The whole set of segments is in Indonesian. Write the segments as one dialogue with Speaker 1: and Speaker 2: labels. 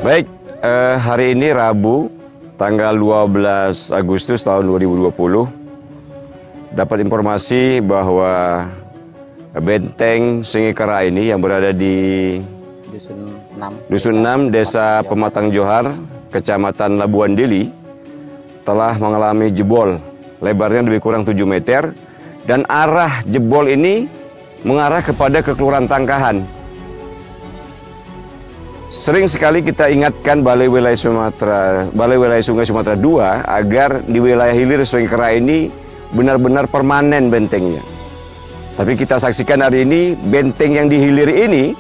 Speaker 1: Baik, hari ini Rabu, tanggal 12 Agustus tahun 2020, dapat informasi bahwa benteng Singikara ini yang berada di Dusun 6, Desa Pematang Johar, Kecamatan Labuan Deli, telah mengalami jebol. Lebarnya lebih kurang 7 meter, dan arah jebol ini mengarah kepada Kelurahan Tangkahan. Sering sekali kita ingatkan Balai Wilayah Sungai Sumatera II agar di wilayah hilir Singikara ini benar-benar permanen bentengnya. Tapi kita saksikan hari ini benteng yang di hilir ini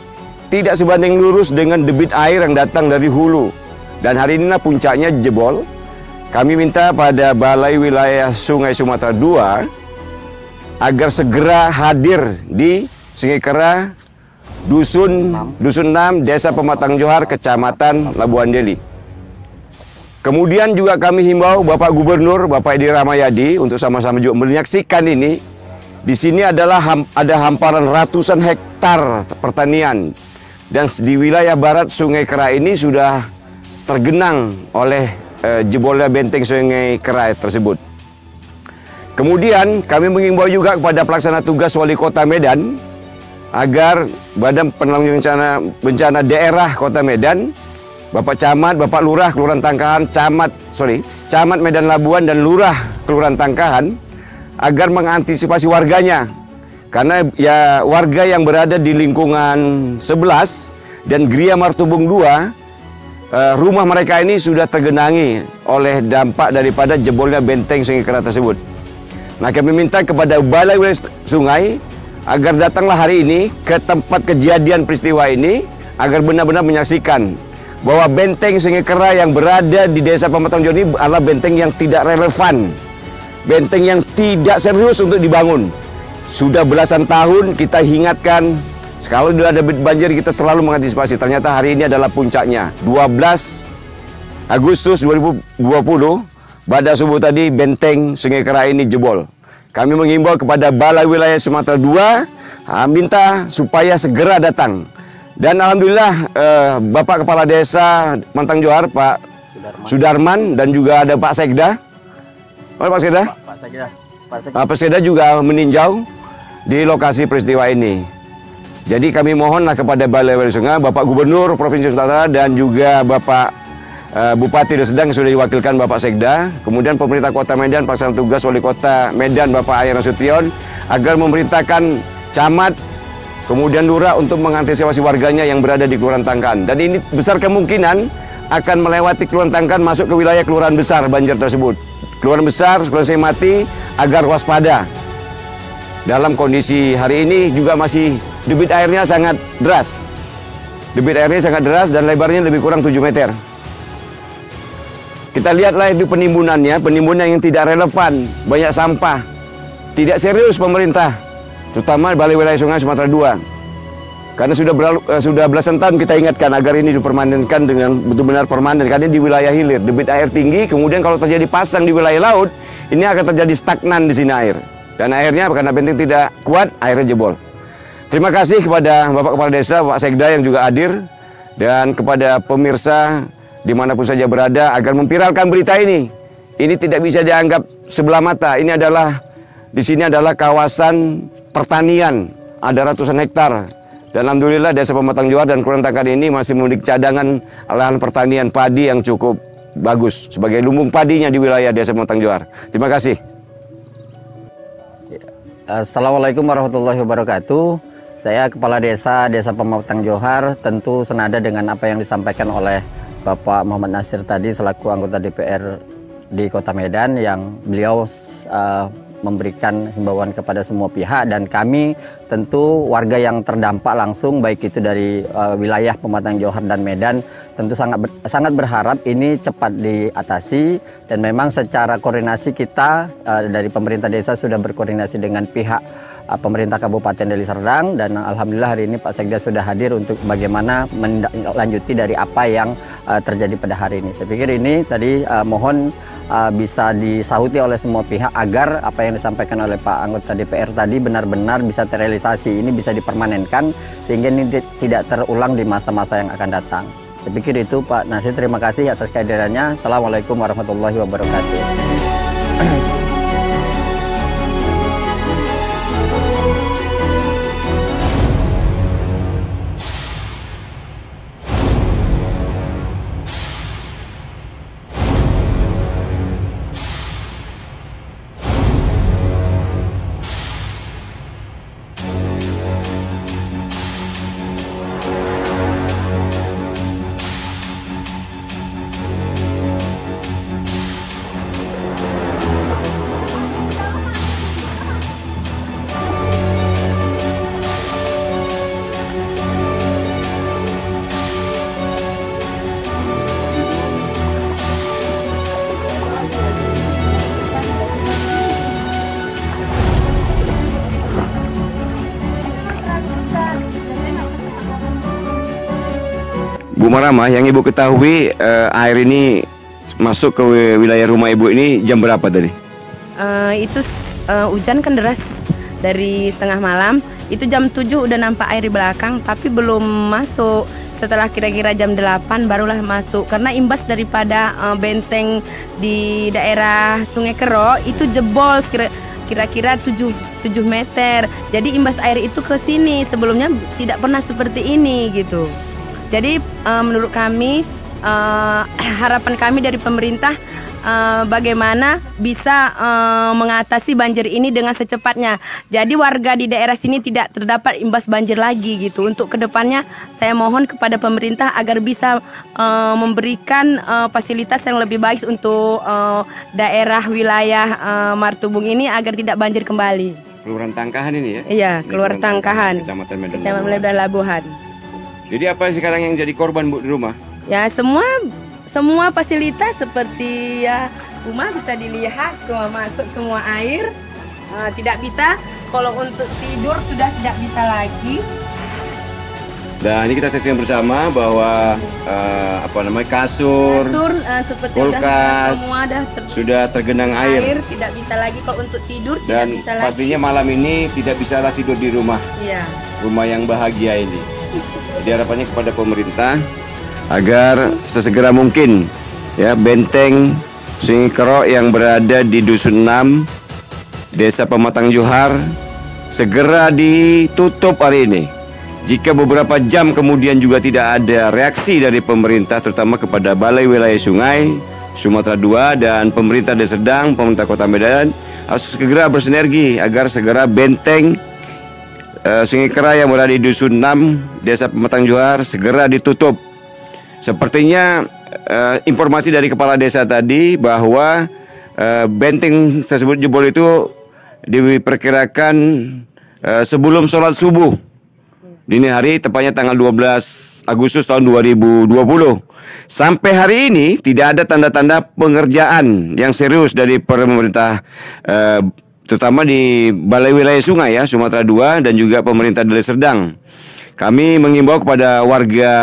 Speaker 1: tidak sebanding lurus dengan debit air yang datang dari hulu. Dan hari ini puncaknya jebol. Kami minta pada Balai Wilayah Sungai Sumatera II agar segera hadir di Singikara Dusun 6, Desa Pematang Johar, Kecamatan Labuan Deli. Kemudian juga kami himbau Bapak Gubernur, Bapak Edi Rahmayadi untuk sama-sama juga menyaksikan ini. Di sini adalah ada hamparan ratusan hektar pertanian, dan di wilayah barat Sungai Kera ini sudah tergenang oleh jebolnya benteng Sungai Kera tersebut. Kemudian kami mengimbau juga kepada pelaksana tugas Wali Kota Medan agar Badan Penanggulangan Bencana Daerah Kota Medan, Bapak Camat, Bapak Lurah Kelurahan Tangkahan, Camat Medan Labuan dan Lurah Kelurahan Tangkahan agar mengantisipasi warganya. Karena ya warga yang berada di lingkungan 11 dan Gria Martubung 2, rumah mereka ini sudah tergenangi oleh dampak daripada jebolnya benteng Singikara tersebut. Nah, kami minta kepada Balai Wilayah Sungai agar datanglah hari ini ke tempat kejadian peristiwa ini agar benar-benar menyaksikan bahwa benteng Singikara yang berada di Desa Pematang Johar ini adalah benteng yang tidak relevan, benteng yang tidak serius untuk dibangun. Sudah belasan tahun kita ingatkan, kalau ada banjir kita selalu mengantisipasi. Ternyata hari ini adalah puncaknya. 12 Agustus 2020, pada subuh tadi benteng Singikara ini jebol. Kami mengimbau kepada Balai Wilayah Sumatera II minta supaya segera datang. Dan alhamdulillah Bapak Kepala Desa Pematang Johar, Pak Sudarman, dan juga ada Pak Sekda. Pak Sekda juga meninjau di lokasi peristiwa ini. Jadi kami mohonlah kepada Balai Wilayah Sungai, Bapak Gubernur Provinsi Sumatera dan juga Bapak Bupati Deli Serdang sudah diwakilkan Bapak Sekda, kemudian pemerintah Kota Medan, pelaksana tugas Wali Kota Medan Bapak Ayer Nasution agar memerintahkan camat, kemudian lurah untuk mengantisipasi warganya yang berada di Kelurahan Tangkahan. Dan ini besar kemungkinan akan melewati Kelurahan Tangkahan masuk ke wilayah kelurahan besar banjir tersebut. Kelurahan besar, Kelurahan Mati agar waspada. Dalam kondisi hari ini juga masih debit airnya sangat deras. Debit airnya sangat deras dan lebarnya lebih kurang 7 meter. Kita lihatlah itu penimbunan yang tidak relevan, banyak sampah, tidak serius pemerintah, terutama Balai Wilayah Sungai Sumatera II. Karena sudah belasan tahun kita ingatkan agar ini dipermanenkan dengan betul-benar permanen, karena di wilayah hilir debit air tinggi, kemudian kalau terjadi pasang di wilayah laut, ini akan terjadi stagnan di sini air. Dan akhirnya karena benteng tidak kuat, airnya jebol. Terima kasih kepada Bapak Kepala Desa, Pak Sekda yang juga hadir, dan kepada pemirsa dimanapun saja berada agar memviralkan berita ini. Ini tidak bisa dianggap sebelah mata. Ini adalah di sini adalah kawasan pertanian, ada ratusan hektar. Dan alhamdulillah Desa Pematang Johar dan Kelurahan Tangkahan ini masih memiliki cadangan lahan pertanian padi yang cukup bagus sebagai lumbung padinya di wilayah Desa Pematang Johar. Terima kasih.
Speaker 2: Assalamualaikum warahmatullahi wabarakatuh. Saya Kepala Desa Pematang Johar, tentu senada dengan apa yang disampaikan oleh Bapak Muhammad Nasir tadi selaku anggota DPR di Kota Medan, yang beliau memberikan himbauan kepada semua pihak, dan kami tentu warga yang terdampak langsung baik itu dari wilayah Pematang Johar dan Medan tentu sangat berharap ini cepat diatasi. Dan memang secara koordinasi kita dari pemerintah desa sudah berkoordinasi dengan pihak pemerintah Kabupaten Deli Serdang, dan alhamdulillah hari ini Pak Sekda sudah hadir untuk bagaimana menindaklanjuti dari apa yang terjadi pada hari ini. Saya pikir ini tadi mohon bisa disahuti oleh semua pihak agar apa yang disampaikan oleh Pak anggota DPR tadi benar-benar bisa terrealisasi, ini bisa dipermanenkan sehingga ini tidak terulang di masa-masa yang akan datang. Saya pikir itu Pak Nasir, terima kasih atas kehadirannya. Assalamualaikum warahmatullahi wabarakatuh.
Speaker 1: Bu Marama, yang Ibu ketahui air ini masuk ke wilayah rumah Ibu ini jam berapa tadi?
Speaker 3: Hujan kan deras dari setengah malam. Itu jam 7 udah nampak air di belakang, tapi belum masuk. Setelah kira-kira jam 8 barulah masuk. Karena imbas daripada benteng di daerah Sungai Kero itu jebol kira-kira 7 meter. Jadi imbas air itu ke sini. Sebelumnya tidak pernah seperti ini gitu. Jadi menurut kami harapan kami dari pemerintah bagaimana bisa mengatasi banjir ini dengan secepatnya. Jadi warga di daerah sini tidak terdapat imbas banjir lagi gitu. Untuk kedepannya saya mohon kepada pemerintah agar bisa memberikan fasilitas yang lebih baik untuk daerah wilayah Martubung ini agar tidak banjir kembali.
Speaker 1: Kelurahan Tangkahan ini ya?
Speaker 3: Iya, Kelurahan Tangkahan,
Speaker 1: Kecamatan
Speaker 3: Medan Labuhan.
Speaker 1: Jadi apa sekarang yang jadi korban Bu di rumah?
Speaker 3: Ya semua fasilitas seperti ya rumah bisa dilihat tuh masuk semua air, tidak bisa. Kalau untuk tidur sudah tidak bisa lagi.
Speaker 1: Dan ini kita saksikan bersama bahwa kasur,
Speaker 3: seperti
Speaker 1: kulkas
Speaker 3: semua
Speaker 1: sudah tergenang air.
Speaker 3: Tidak bisa lagi kalau untuk tidur
Speaker 1: Dan
Speaker 3: tidak bisa lagi.
Speaker 1: pastinya malam ini tidak bisalah tidur di rumah.
Speaker 3: Iya.
Speaker 1: Rumah yang bahagia ini. Jadi harapannya kepada pemerintah agar sesegera mungkin ya benteng Sungai Kero yang berada di Dusun 6 Desa Pematang Johar segera ditutup hari ini. Jika beberapa jam kemudian juga tidak ada reaksi dari pemerintah, terutama kepada Balai Wilayah Sungai Sumatera II dan pemerintah Deli Serdang, pemerintah Kota Medan harus segera bersinergi agar segera benteng Sungai Kero yang berada di Dusun 6 Desa Pematang Johar segera ditutup. Sepertinya informasi dari kepala desa tadi bahwa benteng tersebut jebol itu diperkirakan sebelum sholat subuh dini hari, tepatnya tanggal 12 Agustus tahun 2020. Sampai hari ini tidak ada tanda-tanda pengerjaan yang serius dari pemerintah terutama di Balai Wilayah Sungai ya Sumatera II dan juga pemerintah Deli Serdang. Kami mengimbau kepada warga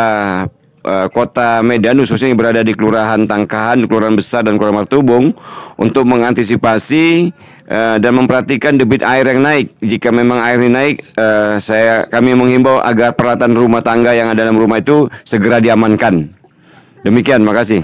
Speaker 1: Kota Medan khususnya yang berada di Kelurahan Tangkahan, Kelurahan Besar dan Kelurahan Martubung untuk mengantisipasi dan memperhatikan debit air yang naik. Jika memang air ini naik, kami menghimbau agar peralatan rumah tangga yang ada dalam rumah itu segera diamankan. Demikian, makasih.